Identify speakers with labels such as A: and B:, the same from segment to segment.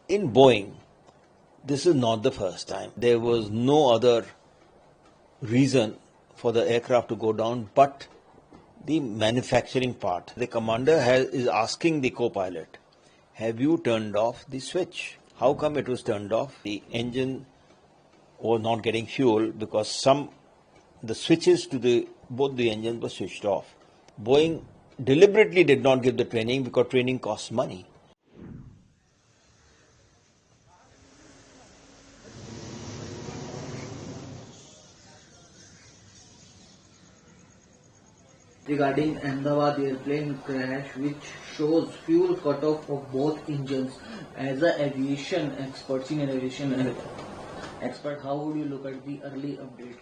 A: In Boeing, this is not the first time. There was no other reason for the aircraft to go down but the manufacturing part. The commander is asking the co-pilot, have you turned off the switch? How come it was turned off? The engine was not getting fuel because the switches to both the engines were switched off. Boeing deliberately did not give the training because training costs money.
B: Regarding Ahmedabad airplane crash, which shows fuel cutoff of both engines. As an aviation expert, senior aviation expert, how would you look at the early update?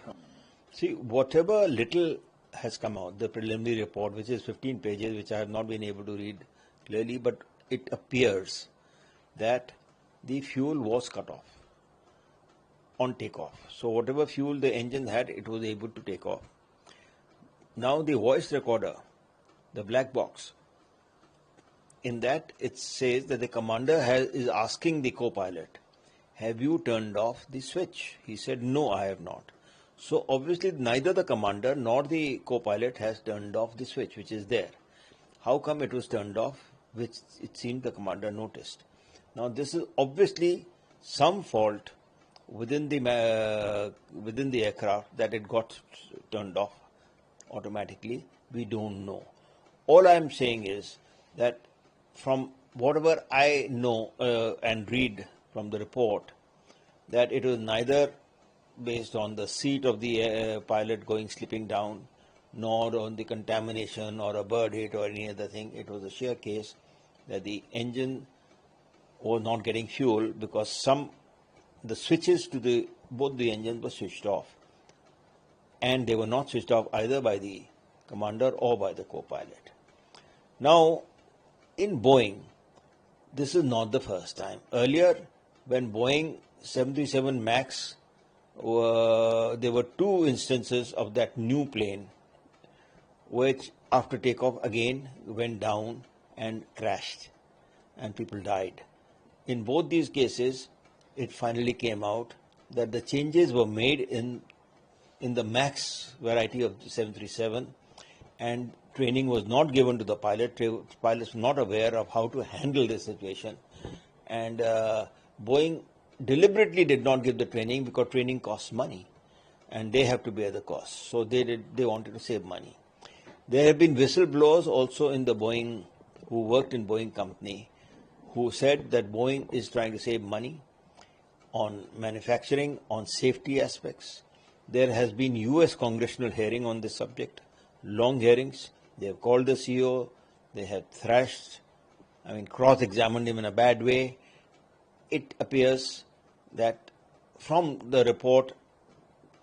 A: See, whatever little has come out, the preliminary report, which is 15 pages, which I have not been able to read clearly, but it appears that the fuel was cut off on takeoff. So whatever fuel the engine had, it was able to take off. Now the voice recorder, the black box, in that it says that the commander is asking the co-pilot, have you turned off the switch? He said, no, I have not. So obviously neither the commander nor the co-pilot has turned off the switch, which is there. How come it was turned off, which it seemed the commander noticed? Now this is obviously some fault within the aircraft that it got turned off automatically. We don't know. All I am saying is that from whatever I know and read from the report, that it was neither based on the seat of the pilot slipping down, nor on the contamination or a bird hit or any other thing. It was a sheer case that the engine was not getting fuel because the switches to both the engines were switched off, and they were not switched off either by the commander or by the co-pilot. Now, in Boeing, this is not the first time. Earlier, when Boeing 737 MAX, there were two instances of that new plane, which after takeoff again went down and crashed, and people died. In both these cases, it finally came out that the changes were made in the MAX variety of the 737, and training was not given to the pilot. Pilots were not aware of how to handle this situation, and Boeing deliberately did not give the training because training costs money, and they have to bear the cost. So they wanted to save money. There have been whistleblowers also in the Boeing who worked in Boeing company who said that Boeing is trying to save money on manufacturing, on safety aspects. There has been US congressional hearing on this subject, long hearings. They have called the CEO, they have cross-examined him in a bad way. It appears that from the report,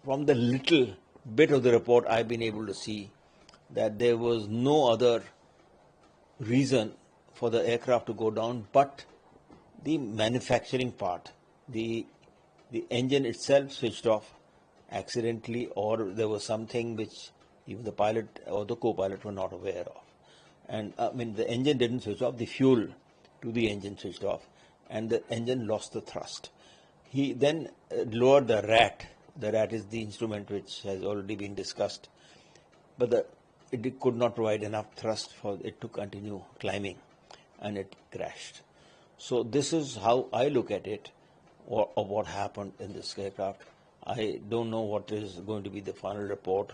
A: from the little bit of the report I've been able to see, that there was no other reason for the aircraft to go down but the manufacturing part. The engine itself switched off accidentally, or there was something which even the pilot or the co-pilot were not aware of. And the engine didn't switch off, the fuel to the engine switched off, and the engine lost the thrust. He then lowered the RAT. The RAT is the instrument which has already been discussed, but it could not provide enough thrust for it to continue climbing, and it crashed. So this is how I look at it, or what happened in this aircraft. I don't know what is going to be the final report,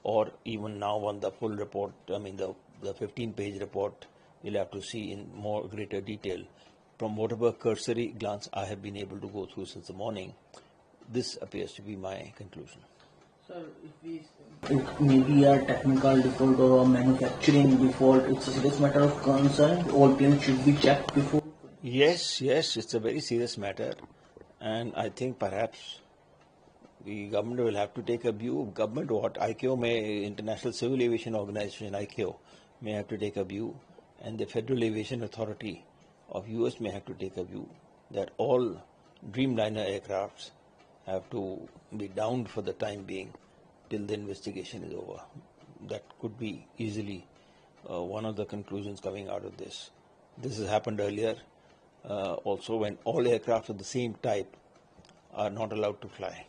A: or even now on the full report, the 15-page report, we'll have to see in greater detail. From whatever cursory glance I have been able to go through since the morning, this appears to be my conclusion.
B: Sir, it may be a technical default or a manufacturing default. It's a serious matter of concern. All planes should be checked before.
A: Yes, it's a very serious matter, and I think perhaps the government will have to take a view. Government what? ICAO International Civil Aviation Organization, ICAO, may have to take a view, and the Federal Aviation Authority of US may have to take a view that all Dreamliner aircrafts have to be downed for the time being till the investigation is over. That could be easily one of the conclusions coming out of this. This has happened earlier. also when all aircraft of the same type are not allowed to fly.